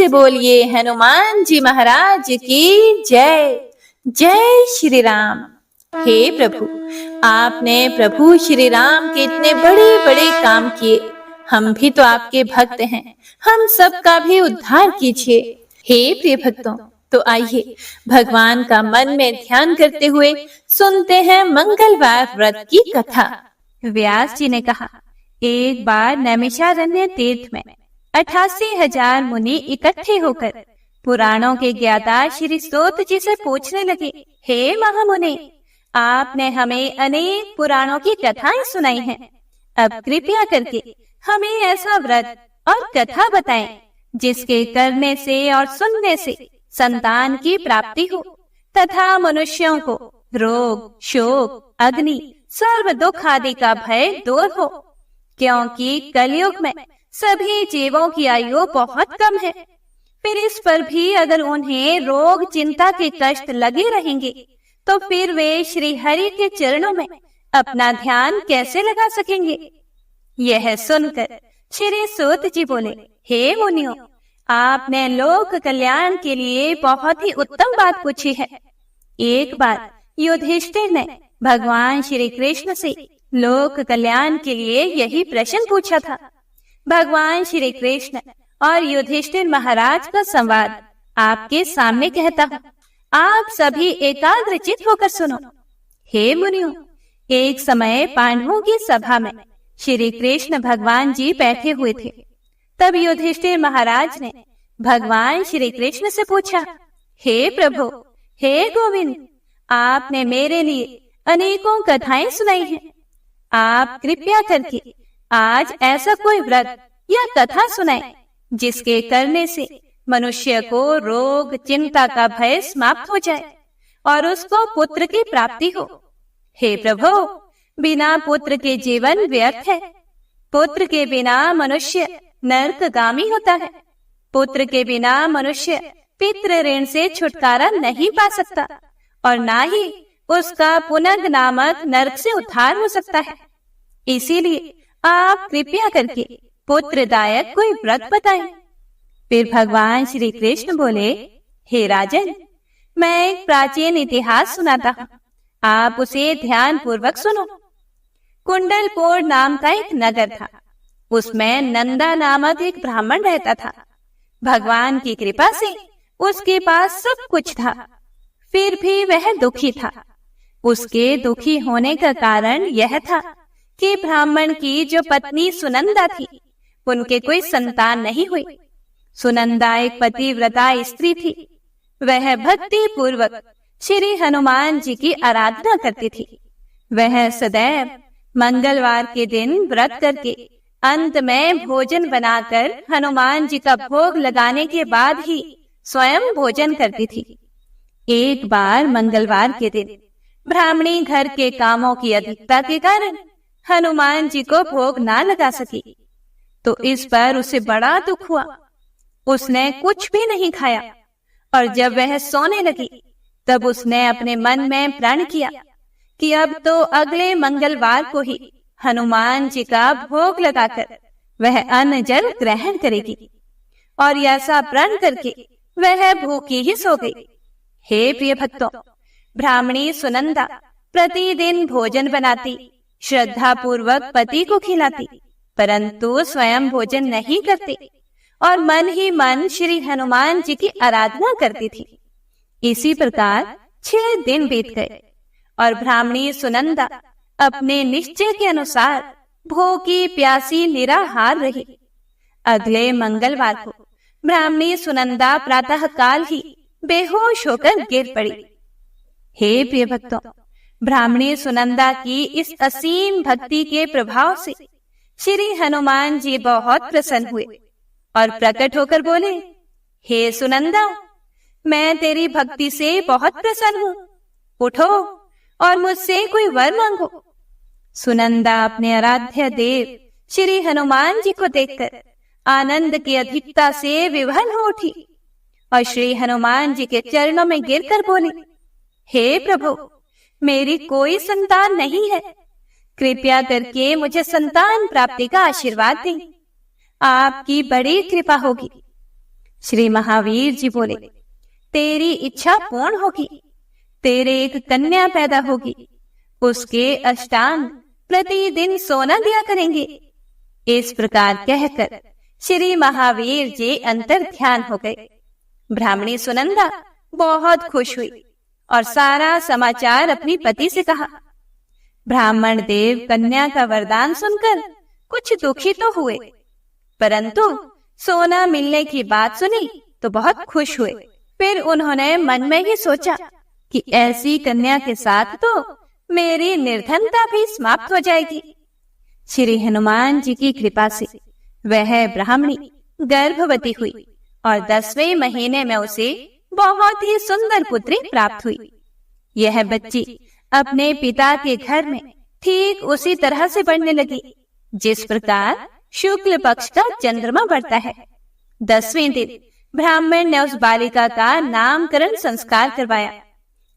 से बोलिए हनुमान जी महाराज की जय। जय श्री राम। हे प्रभु, आपने प्रभु श्री राम के इतने बड़े बड़े काम किए, हम भी तो आपके भक्त हैं, हम सबका भी उद्धार कीजिए। हे प्रिय भक्तों, तो आइए भगवान का मन में ध्यान करते हुए सुनते हैं मंगलवार व्रत की कथा। व्यास जी ने कहा, एक बार नैमिषारण्य तीर्थ में 88,000 मुनि इकट्ठे होकर पुराणों के ज्ञाता श्री सूत जी से पूछने लगे, हे महामुनि, आपने हमें अनेक पुराणों की कथाएं सुनाई हैं, अब कृपया करके हमें ऐसा व्रत और कथा बताएं जिसके करने से और सुनने से संतान की प्राप्ति हो तथा मनुष्यों को रोग, शोक, अग्नि, सर्व दुख आदि का भय दूर हो, क्योंकि कलयुग में सभी जीवों की आयु बहुत कम है। फिर इस पर भी अगर उन्हें रोग, चिंता के कष्ट लगे रहेंगे तो फिर वे श्री हरि के चरणों में अपना ध्यान कैसे लगा सकेंगे। यह सुनकर श्री सूत जी बोले, हे मुनियों, आपने लोक कल्याण के लिए बहुत ही उत्तम बात पूछी है। एक बार युधिष्ठिर ने भगवान श्री कृष्ण से लोक कल्याण के लिए यही प्रश्न पूछा था। भगवान श्री कृष्ण और युधिष्ठिर महाराज का संवाद आपके सामने कहता हूँ, आप सभी एकाग्रचित होकर सुनो। हे मुनियों, एक समय पांडवों की सभा में श्री कृष्ण भगवान जी बैठे हुए थे। तब युधिष्ठिर महाराज ने भगवान श्री कृष्ण से पूछा, हे प्रभु, हे गोविंद, आपने मेरे लिए अनेकों कथाएं सुनाई हैं, आप कृपया करके आज ऐसा कोई व्रत या कथा सुनाएं जिसके करने से मनुष्य को रोग, चिंता का भय समाप्त हो जाए और उसको पुत्र की प्राप्ति हो। हे प्रभु, बिना पुत्र के जीवन व्यर्थ है। पुत्र के बिना मनुष्य नरकगामी होता है। पुत्र के बिना मनुष्य पितृ ऋण से छुटकारा नहीं पा सकता और ना ही उसका पुनर्ग नामक नरक से उद्धार हो सकता है। इसीलिए आप कृपया करके पुत्रदायक कोई व्रत बताएं। फिर भगवान श्री कृष्ण बोले, हे राजन, मैं एक प्राचीन इतिहास सुनाता हूँ, आप उसे ध्यान पूर्वक सुनो। कुंडलपुर नाम का एक नगर था, उसमें नंदा नामक एक ब्राह्मण रहता था। भगवान की कृपा से उसके पास सब कुछ था, फिर भी वह दुखी था। उसके दुखी होने का कारण यह था कि ब्राह्मण की जो पत्नी सुनंदा थी, उनके कोई संतान नहीं हुई। सुनंदा एक पतिव्रता स्त्री थी। वह भक्ति पूर्वक श्री हनुमान जी की आराधना करती थी। वह सदैव मंगलवार के दिन व्रत करके अंत में भोजन बनाकर हनुमान जी का भोग लगाने के बाद ही स्वयं भोजन करती थी। एक बार मंगलवार के दिन ब्राह्मणी घर के कामों की अधिकता के कारण हनुमान जी को भोग ना लगा सकी, तो इस पर उसे बड़ा दुख हुआ। उसने कुछ भी नहीं खाया और जब वह सोने लगी तब उसने अपने मन में प्रण किया कि अब तो अगले मंगलवार को ही हनुमान जी का भोग लगाकर वह अन्न जल ग्रहण करेगी, और ऐसा प्रण करके वह भूखी ही सो गई। हे प्रिय भक्तों, ब्राह्मणी सुनंदा प्रतिदिन भोजन बनाती, श्रद्धा पूर्वक पति को खिलाती, परंतु स्वयं भोजन नहीं करती और मन ही मन श्री हनुमान जी की आराधना करती थी। इसी प्रकार 6 दिन बीत गए और ब्राह्मणी सुनंदा अपने निश्चय के अनुसार भूखी प्यासी निराहार रही। अगले मंगलवार को ब्राह्मणी सुनंदा प्रातः काल ही बेहोश होकर गिर पड़ी। हे प्रिय भक्तों, ब्राह्मणी सुनंदा की इस असीम भक्ति के प्रभाव से श्री हनुमान जी बहुत प्रसन्न हुए और प्रकट होकर बोले, हे सुनंदा, मैं तेरी भक्ति से बहुत प्रसन्न हूँ, उठो और मुझसे कोई वर मांगो। सुनंदा अपने आराध्य देव श्री हनुमान जी को देखकर आनंद की अधिकता से विवल हो उठी और श्री हनुमान जी के चरणों में गिरकर बोली, हे प्रभु, मेरी कोई संतान नहीं है, कृपया करके मुझे संतान प्राप्ति का आशीर्वाद दें, आपकी बड़ी कृपा होगी। श्री महावीर जी बोले, तेरी इच्छा पूर्ण होगी, तेरे एक कन्या पैदा होगी, उसके अष्टांग प्रतिदिन सोना दिया करेंगे। इस प्रकार कहकर श्री महावीर जी अंतर ध्यान हो गए। ब्राह्मणी सुनंदा बहुत खुश हुई और सारा समाचार अपनी पति से कहा। ब्राह्मण देव कन्या का वरदान सुनकर कुछ दुखी तो हुए, परंतु सोना मिलने की बात सुनी तो बहुत खुश हुए। फिर उन्होंने मन में ही सोचा कि ऐसी कन्या के साथ तो मेरी निर्धनता भी समाप्त हो जाएगी। श्री हनुमान जी की कृपा से वह ब्राह्मणी गर्भवती हुई और 10वें महीने में उसे बहुत ही सुंदर पुत्री प्राप्त हुई। यह बच्ची अपने पिता के घर में ठीक उसी तरह से बढ़ने लगी जिस प्रकार शुक्ल पक्ष का चंद्रमा बढ़ता है। 10वें दिन ब्राह्मण ने उस बालिका का नामकरण संस्कार करवाया।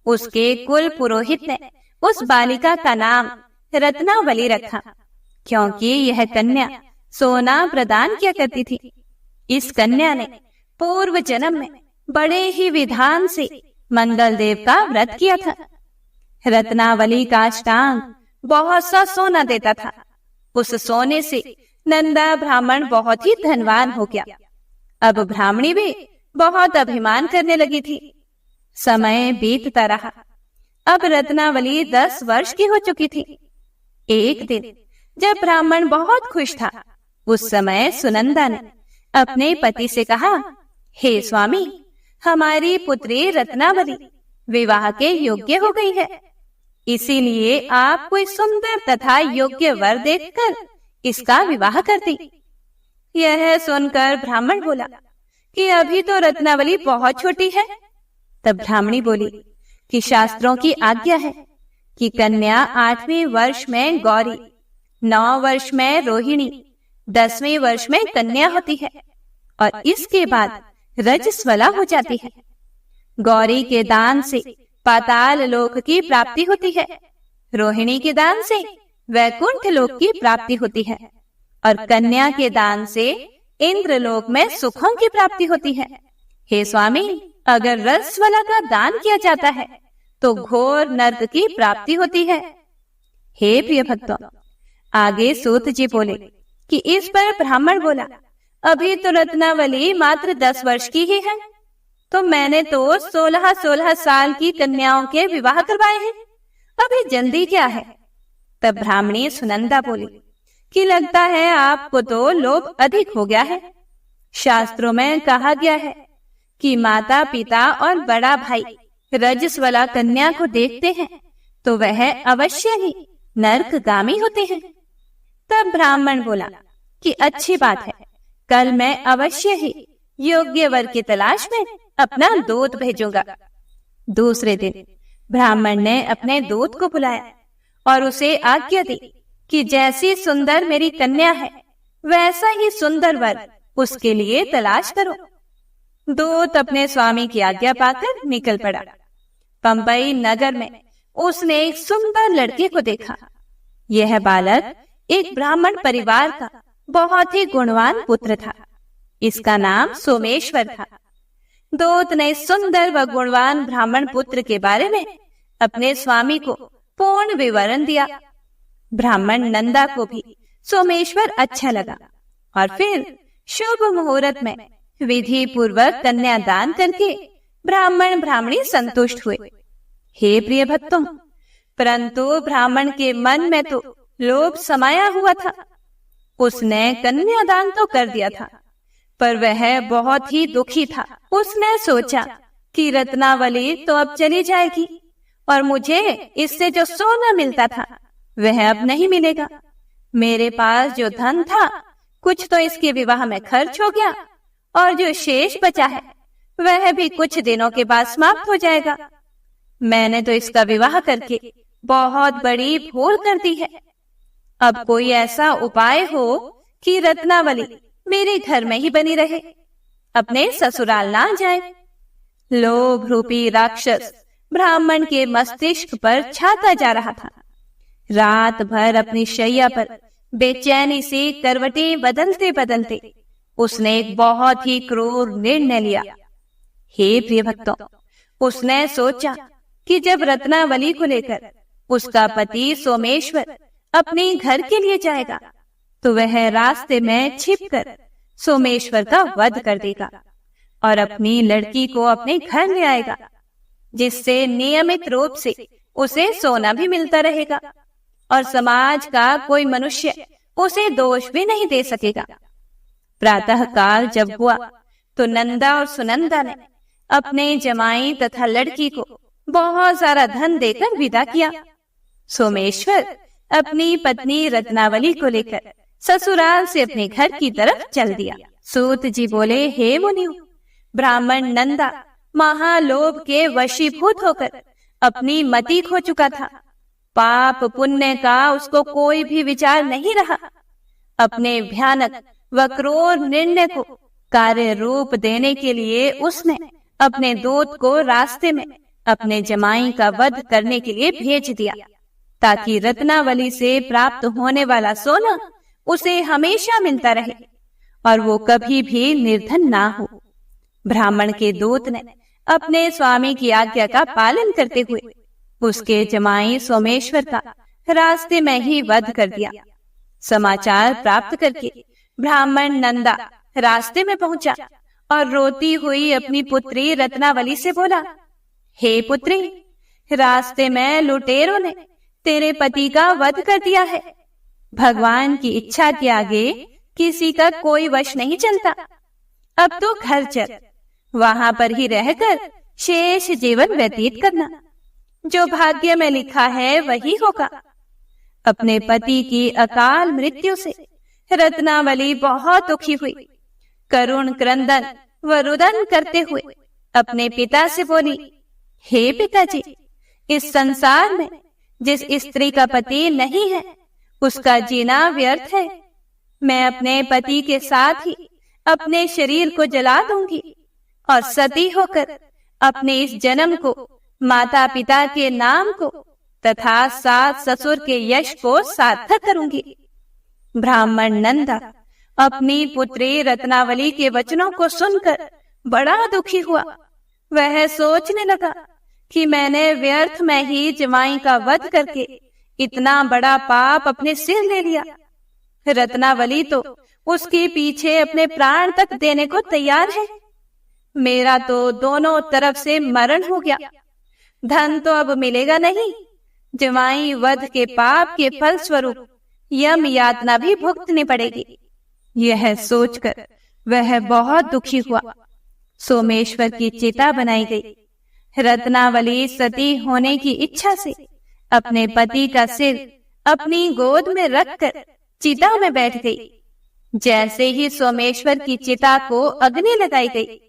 उसके कुल पुरोहित ने उस बालिका का नाम रत्नावली रखा, क्योंकि यह कन्या सोना प्रदान किया करती थी। इस कन्या ने पूर्व जन्म में बड़े ही विधान से मंगल देव का व्रत किया था। रत्नावली का अष्टांग बहुत सा सोना देता था। उस सोने से नंदा ब्राह्मण बहुत ही धनवान हो गया। अब ब्राह्मणी भी बहुत अभिमान करने लगी थी। समय बीतता रहा। अब रत्नावली 10 वर्ष की हो चुकी थी। एक दिन जब ब्राह्मण बहुत खुश था, उस समय सुनंदा ने अपने पति से कहा, हे स्वामी, हमारी पुत्री रत्नावली विवाह के योग्य हो गई है, इसीलिए आप कोई सुंदर तथा योग्य वर देखकर इसका विवाह कर दी। यह सुनकर ब्राह्मण बोला कि अभी तो रत्नावली बहुत छोटी है। तब ब्राह्मणी बोली कि शास्त्रों की आज्ञा है कि कन्या 8वें वर्ष में गौरी, 9 वर्ष में रोहिणी, 10वें वर्ष में कन्या होती है और इसके बाद रजस्वला हो जाती है। गौरी के दान से पाताल लोक की प्राप्ति होती है, रोहिणी के दान से वैकुंठ लोक की प्राप्ति होती है और कन्या के दान से इंद्र लोक में सुखों की प्राप्ति होती है। हे स्वामी, अगर रजस्वला का दान किया जाता है तो घोर नर्क की प्राप्ति होती है। हे प्रिय भक्तों, आगे सूत जी बोले कि इस पर ब्राह्मण बोला, अभी तो रत्नावली मात्र 10 वर्ष की ही है, तो मैंने तो 16-16 साल की कन्याओं के विवाह करवाए हैं, अभी जल्दी क्या है। तब ब्राह्मणी सुनंदा बोली कि लगता है आपको तो लोभ अधिक हो गया है। शास्त्रों में कहा गया है कि माता पिता और बड़ा भाई रजस्वला कन्या को देखते हैं तो वह अवश्य ही नरकगामी होते हैं। तब ब्राह्मण बोला कि अच्छी बात है, कल मैं अवश्य ही योग्य वर की तलाश में अपना दूत भेजूंगा। दूसरे दिन ब्राह्मण ने अपने दूत को बुलाया और उसे आज्ञा दी कि जैसी सुंदर मेरी कन्या है वैसा ही सुंदर वर उसके लिए तलाश करो। दूत अपने स्वामी की आज्ञा पाकर निकल पड़ा। पंबई नगर में उसने एक सुंदर लड़के को देखा। यह बालक एक ब्राह्मण परिवार का बहुत ही गुणवान पुत्र था। इसका नाम सोमेश्वर था। दूत ने सुंदर व गुणवान ब्राह्मण पुत्र के बारे में अपने स्वामी को पूर्ण विवरण दिया। ब्राह्मण नंदा को भी सोमेश्वर अच्छा लगा और फिर शुभ मुहूर्त में विधि पूर्वक कन्यादान करके ब्राह्मण ब्राह्मणी संतुष्ट हुए। हे प्रिय भक्तों, परंतु ब्राह्मण के मन में तो लोभ समाया हुआ था। उसने कन्यादान तो कर दिया था, पर वह बहुत ही दुखी था। उसने सोचा कि रत्नावली तो अब चली जाएगी और मुझे इससे जो सोना मिलता था वह अब नहीं मिलेगा। मेरे पास जो धन था कुछ तो इसके विवाह में खर्च हो गया और जो शेष बचा है वह भी कुछ दिनों के बाद समाप्त हो जाएगा। मैंने तो इसका विवाह करके बहुत बड़ी भूल कर दी है। अब कोई ऐसा उपाय हो कि रत्नावली मेरे घर में ही बनी रहे, अपने ससुराल ना जाए। लोभ रूपी राक्षस ब्राह्मण के मस्तिष्क पर छाता जा रहा था। रात भर अपनी शैया पर बेचैनी से करवटें बदलते बदलते उसने एक बहुत ही क्रूर निर्णय लिया। हे प्रिय भक्तों, उसने सोचा कि जब रत्नावली को लेकर उसका पति सोमेश्वर अपने घर के लिए जाएगा तो वह रास्ते में छिपकर सोमेश्वर का वध कर देगा और अपनी लड़की को अपने घर ले आएगा, जिससे नियमित रूप से उसे सोना भी मिलता रहेगा और समाज का कोई मनुष्य उसे दोष भी नहीं दे सकेगा। प्रातः काल जब हुआ तो नंदा और सुनंदा ने अपने जमाई तथा लड़की को बहुत सारा धन देकर विदा किया। सोमेश्वर अपनी पत्नी रत्नावली को लेकर ससुराल से अपने घर की तरफ चल दिया। सूत जी बोले, हे मुनियों, ब्राह्मण नंदा महालोभ के वशीभूत होकर अपनी मति खो चुका था। पाप पुण्य का उसको कोई भी विचार नहीं रहा। अपने भयानक व क्रूर निर्णय को कार्य रूप देने के लिए उसने अपने दूत को रास्ते में अपने जमाई का वध करने के लिए भेज दिया, ताकि रत्नावली से प्राप्त होने वाला सोना उसे हमेशा मिलता रहे और वो कभी भी निर्धन ना हो। ब्राह्मण के दूत ने अपने स्वामी की आज्ञा का पालन करते हुए उसके जमाई सोमेश्वर का रास्ते में ही वध कर दिया। समाचार प्राप्त करके ब्राह्मण नंदा रास्ते में पहुंचा और रोती हुई अपनी पुत्री रत्नावली से बोला, हे पुत्री, रास्ते में लुटेरों ने तेरे पति का वध कर दिया है। भगवान की इच्छा के आगे किसी का कोई वश नहीं चलता। अब तो घर चल, वहां पर ही रहकर शेष जीवन व्यतीत करना। जो भाग्य में लिखा है वही होगा। अपने पति की अकाल मृत्यु से रत्नावली बहुत दुखी हुई। करुण क्रंदन व रुदन करते हुए अपने पिता से बोली, हे पिताजी, इस संसार में जिस स्त्री का पति नहीं है उसका जीना व्यर्थ है। मैं अपने पति के साथ ही अपने शरीर को जला दूंगी और सती होकर अपने इस जन्म को, माता पिता के नाम को तथा सास ससुर के यश को सार्थक करूंगी। ब्राह्मण नंदा अपनी पुत्री रत्नावली के वचनों को सुनकर बड़ा दुखी हुआ। वह सोचने लगा कि मैंने व्यर्थ में ही जमाई का वध करके इतना बड़ा पाप अपने सिर ले लिया। रत्नावली तो उसके पीछे अपने प्राण तक देने को तैयार है। मेरा तो दोनों तरफ से मरण हो गया। धन तो अब मिलेगा नहीं। जमाई वध के पाप के फल स्वरूप यम यातना भी भुगतनी पड़ेगी। यह सोचकर वह बहुत दुखी हुआ। सोमेश्वर की चिता बनाई गई। रत्नावली सती होने की इच्छा से अपने पति का सिर अपनी गोद में रखकर चिता में बैठ गई। जैसे ही सोमेश्वर की चिता को अग्नि लगाई गई,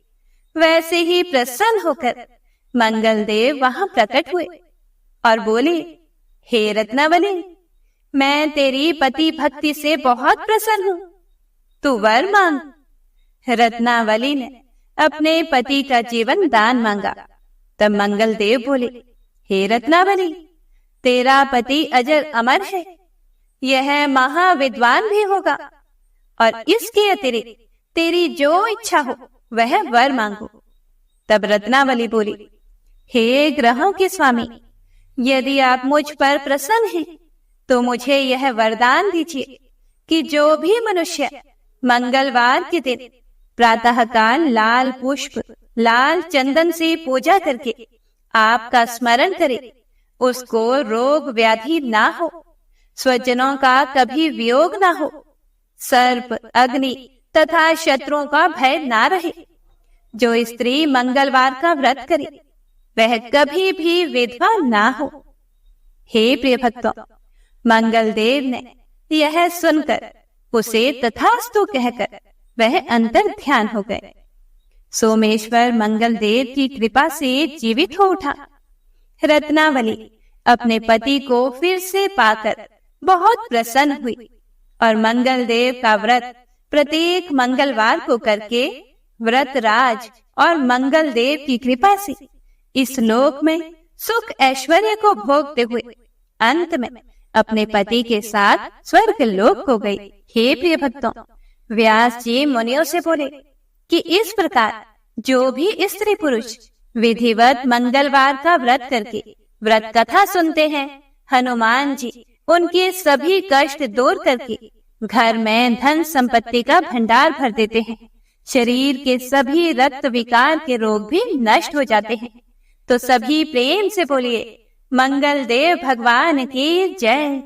वैसे ही प्रसन्न होकर मंगलदेव वहां प्रकट हुए और बोले, हे रत्नावली, मैं तेरी पति भक्ति से बहुत प्रसन्न हूं, तू वर मांग। रत्नावली ने अपने पति का जीवन दान मांगा। तब मंगलदेव बोले, हे रत्नावली, तेरा पति अजर अमर है, यह महाविद्वान भी होगा और इसके अतिरिक्त तेरी जो इच्छा हो वह वर मांगो। तब रत्नावली बोली, हे ग्रहों के स्वामी, यदि आप मुझ पर प्रसन्न हैं तो मुझे यह वरदान दीजिए कि जो भी मनुष्य मंगलवार के दिन प्रातःकाल लाल पुष्प, लाल चंदन से पूजा करके आपका स्मरण करे, उसको रोग व्याधि ना हो, स्वजनों का कभी वियोग ना हो, सर्प, अग्नि तथा शत्रुओं का भय ना रहे। जो स्त्री मंगलवार का व्रत करे वह कभी भी विधवा ना हो। हे प्रिय भक्तों, मंगलदेव ने यह सुनकर उसे तथास्तु कहकर वह अंतर ध्यान हो गए। सोमेश्वर मंगलदेव की कृपा से जीवित हो उठा। रत्नावली अपने पति को फिर से पाकर बहुत प्रसन्न हुई और मंगलदेव का व्रत प्रत्येक मंगलवार को करके व्रतराज और मंगलदेव की कृपा से इस लोक में सुख ऐश्वर्य को भोगते हुए अंत में अपने पति के साथ स्वर्ग लोक को गई। हे प्रिय भक्तों, व्यास जी मुनियों से बोले कि इस प्रकार जो भी स्त्री पुरुष विधिवत मंगलवार का व्रत करके व्रत कथा सुनते हैं, हनुमान जी उनके सभी कष्ट दूर करके घर में धन संपत्ति का भंडार भर देते हैं। शरीर के सभी रक्त विकार के रोग भी नष्ट हो जाते हैं। तो सभी प्रेम से बोलिए मंगल देव भगवान की जय।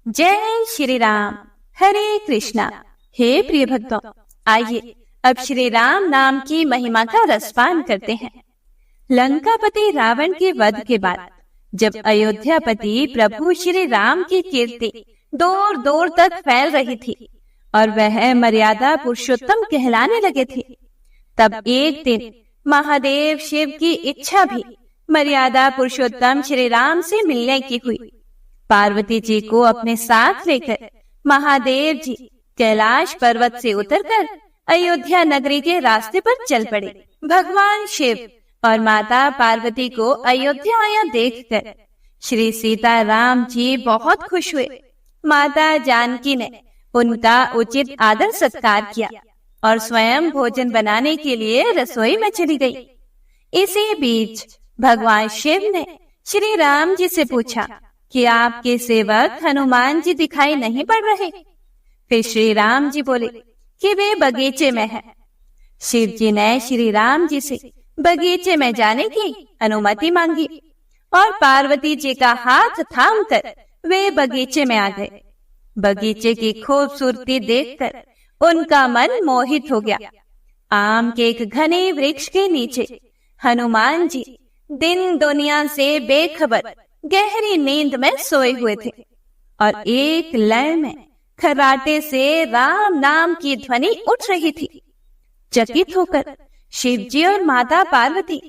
जय श्री राम। हरे कृष्णा। हे प्रिय भक्तों, आइए अब श्री राम नाम की महिमा का रसपान करते हैं। लंकापति रावण के वध के बाद जब अयोध्यापति प्रभु श्री राम की कीर्ति दूर दूर तक फैल रही थी और वह मर्यादा पुरुषोत्तम कहलाने लगे थे, तब एक दिन महादेव शिव की इच्छा भी मर्यादा पुरुषोत्तम श्री राम से मिलने की हुई। पार्वती जी को अपने साथ लेकर महादेव जी कैलाश पर्वत से उतरकर अयोध्या नगरी के रास्ते पर चल पड़े। भगवान शिव और माता पार्वती को अयोध्या आया देखकर श्री सीता राम जी बहुत खुश हुए। माता जानकी ने उनका उचित आदर सत्कार किया और स्वयं भोजन बनाने के लिए रसोई में चली गई। इसी बीच भगवान शिव ने श्री राम जी से पूछा कि आपके सेवक हनुमान जी दिखाई नहीं पड़ रहे। फिर श्री राम जी बोले कि वे बगीचे में हैं। शिव जी ने श्री राम जी से बगीचे में जाने की अनुमति मांगी और पार्वती जी का हाथ थामकर वे बगीचे में आ गए। बगीचे की खूबसूरती देखकर उनका मन मोहित हो गया। आम के एक घने वृक्ष के नीचे हनुमान जी दिन दुनिया से बेखबर गहरी नींद में सोए हुए थे और एक लय में खर्राटे से राम नाम की ध्वनि उठ रही थी। चकित होकर शिव जी और माता पार्वती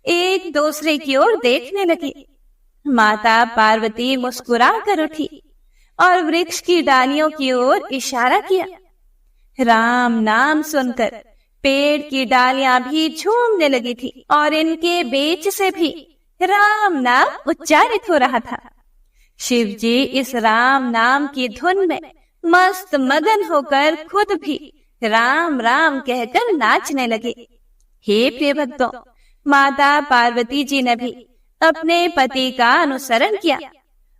एक दूसरे की ओर देखने लगे। माता पार्वती मुस्कुरा कर उठी और वृक्ष की डालियों की ओर इशारा किया। राम नाम सुनकर पेड़ की डालियां भी झूमने लगी थी और इनके बीच से भी राम नाम उच्चारित हो रहा था। शिव जी इस राम नाम की धुन में मस्त मगन होकर खुद भी राम राम कहकर नाचने लगे। हे प्रिय भक्तों, माता पार्वती जी ने भी अपने पति का अनुसरण किया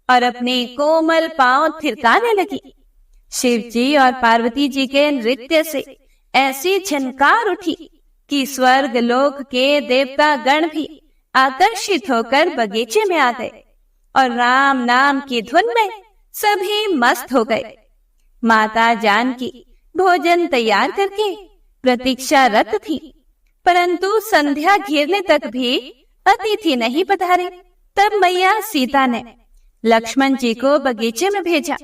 और अपने कोमल पांव थिरकाने लगी। शिव जी और पार्वती जी के नृत्य से ऐसी झनकार उठी कि स्वर्ग लोक के देवता गण भी आकर्षित होकर बगीचे में आ गए और राम नाम की धुन में सभी मस्त हो गए। माता जानकी भोजन तैयार करके प्रतीक्षारत थी, परंतु संध्या घिरने तक भी अतिथि नहीं पधारे। तब मैया सीता ने लक्ष्मण जी को बगीचे में भेजा।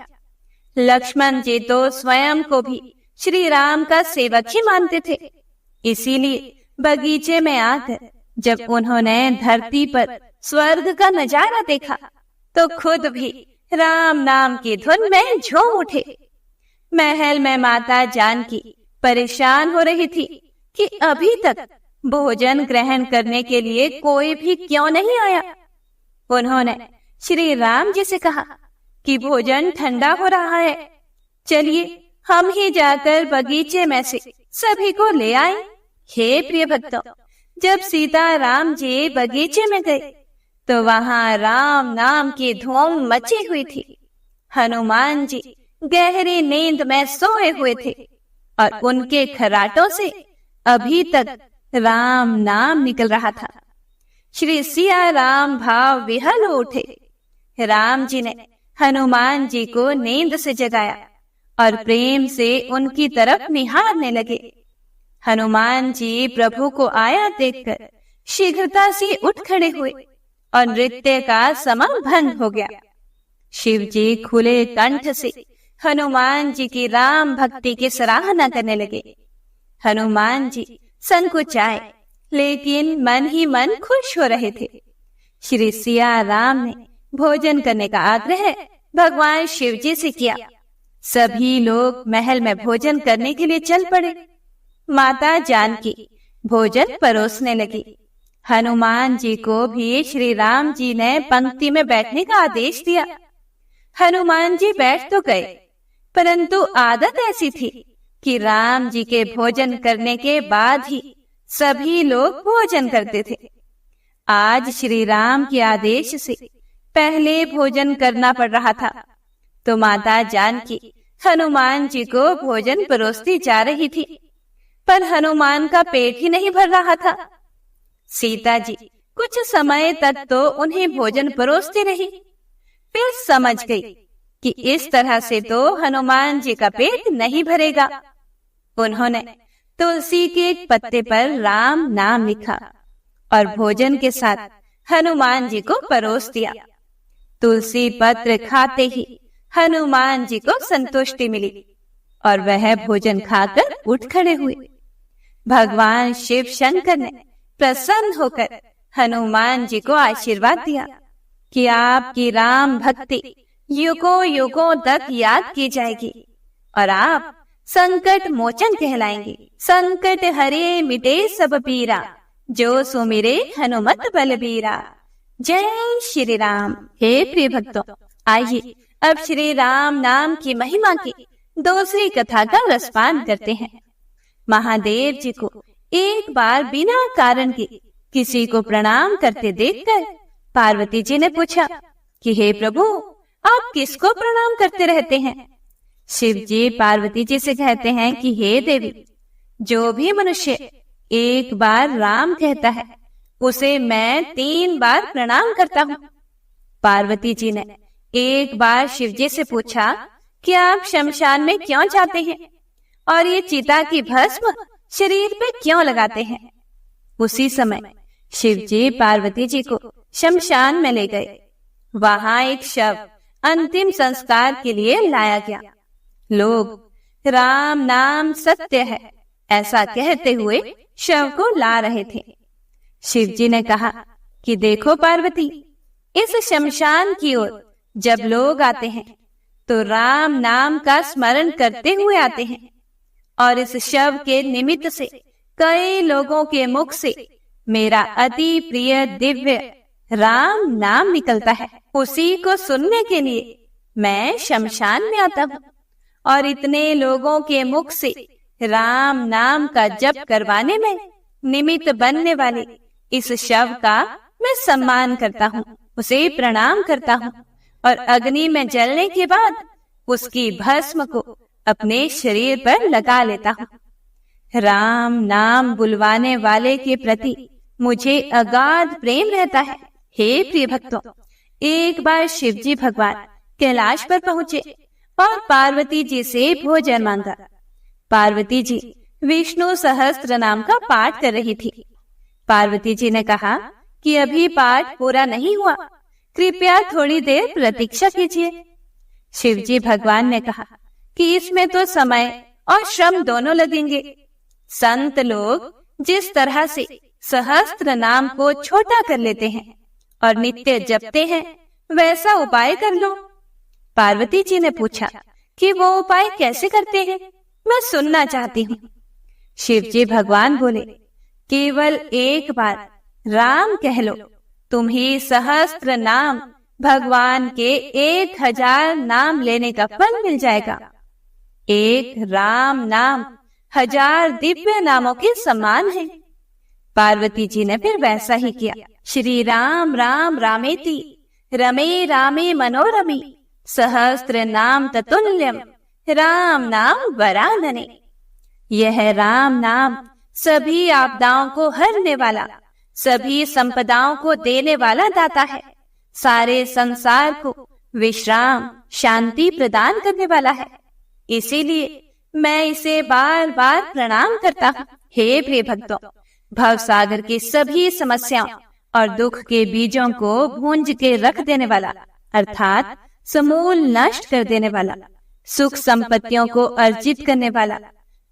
लक्ष्मण जी तो स्वयं को भी श्री राम का सेवक ही मानते थे, इसीलिए बगीचे में आकर जब उन्होंने धरती पर स्वर्ग का नजारा देखा तो खुद भी राम नाम की धुन में झूम उठे। महल में माता जानकी परेशान हो रही थी कि अभी तक भोजन ग्रहण करने के लिए कोई भी क्यों नहीं आया। उन्होंने श्री राम जी से कहा कि भोजन ठंडा हो रहा है, चलिए हम ही जाकर बगीचे में से सभी को ले आए। हे प्रिय भक्तों, जब सीता राम जी बगीचे में गए तो वहां राम नाम की धूम मची हुई थी। हनुमान जी गहरी नींद में सोए हुए थे और उनके खर्राटों से अभी तक राम नाम निकल रहा था। श्री सिया राम भाव विहल हो उठे। राम जी ने हनुमान जी को नींद से जगाया और प्रेम से उनकी तरफ निहारने लगे। हनुमान जी प्रभु को आया देखकर शीघ्रता से उठ खड़े हुए और नृत्य का समम भंग हो गया। शिव जी खुले कंठ से हनुमान जी की राम भक्ति की सराहना करने लगे। हनुमान जी संकुचाए लेकिन मन ही मन खुश हो रहे थे। श्री सिया राम ने भोजन करने का आग्रह भगवान शिव जी से किया। सभी लोग महल में भोजन करने के लिए चल पड़े। माता जानकी भोजन परोसने लगी। हनुमान जी को भी श्री राम जी ने पंक्ति में बैठने का आदेश दिया। हनुमान जी बैठ तो गए, परंतु आदत ऐसी थी कि राम जी के भोजन करने के बाद ही सभी लोग भोजन करते थे। आज श्री राम के आदेश से पहले भोजन करना पड़ रहा था, तो माता जानकी हनुमान जी को भोजन परोसती जा रही थी, पर हनुमान का पेट ही नहीं भर रहा था। सीता जी कुछ समय तक तो उन्हें भोजन परोसती रही, फिर समझ गई कि इस तरह से तो हनुमान जी का पेट नहीं भरेगा। उन्होंने तुलसी के एक पत्ते पर राम नाम लिखा और भोजन के साथ हनुमान जी को परोस दिया। तुलसी पत्र खाते ही हनुमान जी को संतुष्टि मिली और वह भोजन खाकर उठ खड़े हुए। भगवान शिव शंकर ने प्रसन्न होकर हनुमान जी को आशीर्वाद दिया कि आपकी राम भक्ति युगों युगों तक याद की जाएगी और आप संकट मोचन कहलाएंगे। संकट हरे मिटे सब पीरा, जो सुमिरे हनुमत बलबीरा। जय श्री राम। हे प्रिय भक्तों, आइए अब श्री राम नाम की महिमा की दूसरी कथा का रसपान करते हैं। महादेव जी को एक बार बिना कारण के किसी को प्रणाम करते देखकर पार्वती जी ने पूछा कि हे प्रभु, आप किसको प्रणाम करते रहते हैं? शिव जी पार्वती जी से कहते हैं कि हे देवी, जो भी मनुष्य एक बार राम कहता है उसे मैं 3 बार प्रणाम करता हूँ। पार्वती जी ने एक बार शिव जी से पूछा कि आप शमशान में क्यों जाते हैं और ये चिता की भस्म शरीर पे क्यों लगाते हैं? उसी समय शिव जी पार्वती जी को शमशान में ले गए। वहां एक शव अंतिम संस्कार के लिए लाया गया। लोग राम नाम सत्य है ऐसा कहते हुए शव को ला रहे थे। शिव जी ने कहा कि देखो पार्वती, इस शमशान की ओर जब लोग आते हैं तो राम नाम का स्मरण करते हुए आते हैं और इस शव के निमित्त से कई लोगों के मुख से मेरा अति प्रिय दिव्य राम नाम निकलता है। उसी को सुनने के लिए मैं शमशान में आता हूँ और इतने लोगों के मुख से राम नाम का जप करवाने में निमित्त बनने वाले इस शव का मैं सम्मान करता हूँ, उसे प्रणाम करता हूँ और अग्नि में जलने के बाद उसकी भस्म को अपने शरीर पर लगा लेता हूँ। राम नाम बुलवाने वाले के प्रति मुझे अगाध प्रेम रहता है। हे प्रिय भक्तों, एक बार शिव जी भगवान कैलाश पर पहुँचे और पार्वती जी से भोजन मांगा। पार्वती जी विष्णु सहस्त्र नाम का पाठ कर रही थी। पार्वती जी ने कहा कि अभी पाठ पूरा नहीं हुआ, कृपया थोड़ी देर प्रतीक्षा कीजिए। शिव जी भगवान ने कहा कि इसमें तो समय और श्रम दोनों लगेंगे। संत लोग जिस तरह से सहस्त्र नाम को छोटा कर लेते हैं और नित्य जपते हैं, वैसा उपाय कर लो। पार्वती जी ने पूछा कि वो उपाय कैसे करते हैं, मैं सुनना चाहती हूँ। शिव जी भगवान बोले, केवल एक बार राम कह लो, तुम्हें सहस्त्र नाम भगवान के 1000 नाम लेने का फल मिल जाएगा। एक राम नाम 1000 दिव्य नामों के समान है। पार्वती जी ने फिर वैसा ही किया। श्री राम राम रामेति रमे रामे मनोरमे सहस्त्र नाम ततुल्यम राम नाम वरानने। यह राम नाम सभी आपदाओं को हरने वाला, सभी संपदाओं को देने वाला दाता है। सारे संसार को विश्राम शांति प्रदान करने वाला है। इसीलिए मैं इसे बार बार प्रणाम करता हूँ। हे प्रिय भक्तों, भव सागर की सभी समस्याओं और दुख के बीजों को भूंज के रख देने वाला, अर्थात समूल नष्ट कर देने वाला, सुख संपत्तियों को अर्जित करने वाला,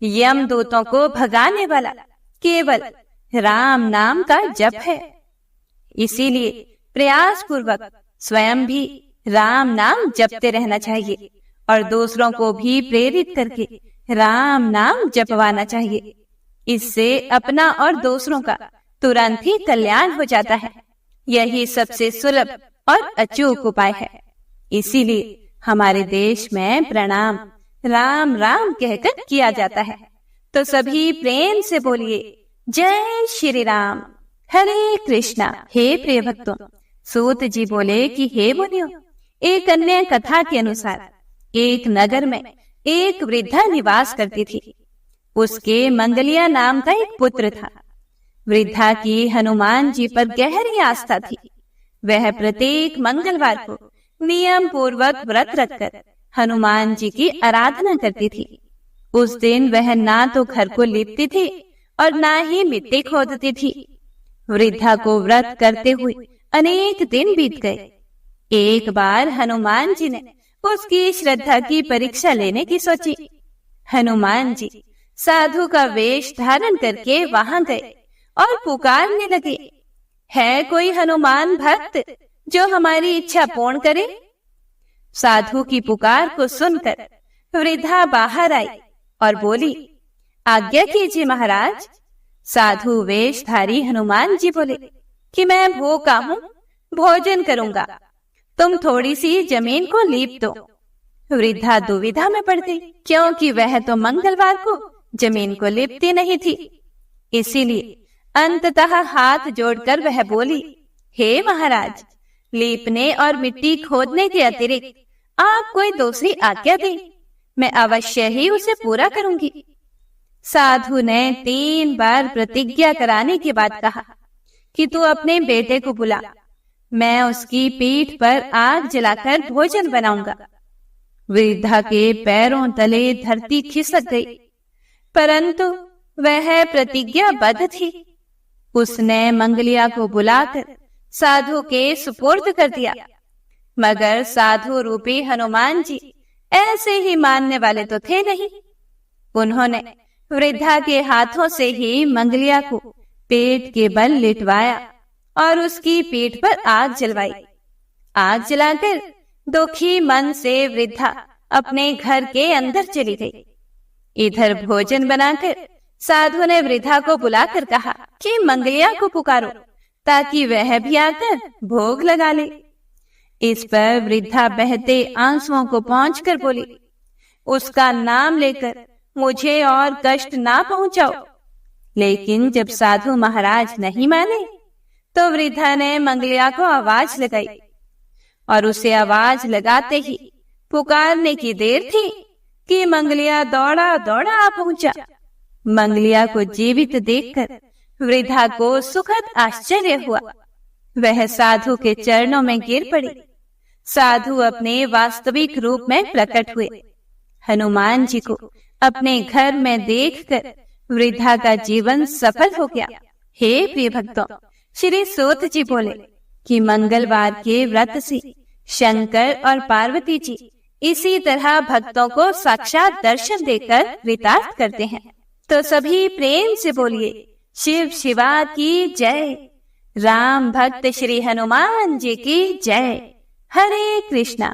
यम दूतों को भगाने वाला केवल राम नाम का जप है। इसीलिए प्रयास पूर्वक स्वयं भी राम नाम जपते रहना चाहिए और दूसरों को भी प्रेरित करके राम नाम जपवाना चाहिए। इससे अपना और दूसरों का तुरंत ही कल्याण हो जाता है। यही सबसे सुलभ और अचूक उपाय है। इसीलिए हमारे देश में प्रणाम राम राम कहकर किया जाता है। तो सभी प्रेम से बोलिए जय श्री राम। हरे कृष्णा। हे प्रिय भक्तों, सूत जी बोले कि हे मुनियों, एक अन्य कथा के अनुसार एक नगर में एक वृद्धा निवास करती थी। उसके मंगलिया नाम का एक पुत्र था। वृद्धा की हनुमान जी पर गहरी आस्था थी। वह प्रत्येक मंगलवार को नियम पूर्वक व्रत रखकर हनुमान जी की आराधना करती थी। उस दिन वह ना तो घर को लीपती थी और ना ही मिट्टी खोदती थी। वृद्धा को व्रत करते हुए अनेक दिन बीत गए। एक बार हनुमान जी ने उसकी श्रद्धा की परीक्षा लेने की सोची। हनुमान जी साधु का वेश धारण करके वहां गए और पुकारने लगे, है कोई हनुमान भक्त जो हमारी इच्छा पूर्ण करे? साधु की पुकार को सुनकर वृद्धा बाहर आई और बोली, आज्ञा कीजिए महाराज। साधु वेशधारी हनुमान जी बोले कि मैं भूखा हूँ, भोजन करूंगा, तुम थोड़ी सी जमीन को लीप दो। वृद्धा दुविधा में पड़ गई, क्योंकि वह तो मंगलवार को जमीन को लीपती नहीं थी। इसीलिए अंततः हाथ जोड़कर वह बोली, हे महाराज, लीपने और मिट्टी खोदने के अतिरिक्त आप कोई दूसरी आज्ञा दें, मैं अवश्य ही उसे पूरा करूंगी। साधु ने 3 बार प्रतिज्ञा कराने के बाद कहा कि तू अपने बेटे को बुला, मैं उसकी पीठ पर आग जलाकर भोजन बनाऊंगा। वृद्धा के पैरों तले धरती खिसक गई, परंतु वह प्रतिज्ञाबद्ध थी। उसने मंगलिया को बुलाकर साधु के सुपुर्द कर दिया। मगर साधु रूपी हनुमान जी ऐसे ही मानने वाले तो थे नहीं। उन्होंने वृद्धा के हाथों से ही मंगलिया को पेट के बल लिटवाया और उसकी पीठ पर आग जलवाई। आग जलाकर दुखी मन से वृद्धा अपने घर के अंदर चली गई। इधर भोजन बनाकर साधु ने वृद्धा को बुलाकर कहा कि मंगलिया को पुकारो ताकि वह भी आकर भोग लगा ले। इस पर वृद्धा बहते आंसुओं को पोंछकर बोली, उसका नाम लेकर मुझे और कष्ट ना पहुंचाओ। लेकिन जब साधु महाराज नहीं माने तो वृद्धा ने मंगलिया को आवाज लगाई और उसे आवाज लगाते ही पुकारने की देर थी कि मंगलिया दौड़ा दौड़ा आ पहुंचा। मंगलिया को जीवित देखकर वृद्धा को सुखद आश्चर्य हुआ। वह साधु के चरणों में गिर पड़ी। साधु अपने वास्तविक रूप में प्रकट हुए। हनुमान जी को अपने घर में देखकर वृद्धा का जीवन सफल हो गया। हे प्रिय भक्तों, श्री सूत जी बोले कि मंगलवार के व्रत से शंकर और पार्वती जी इसी तरह भक्तों को साक्षात दर्शन देकर कृतार्थ करते हैं। तो सभी प्रेम से बोलिए शिव शिवा की जय। राम भक्त श्री हनुमान जी की जय। हरे कृष्णा।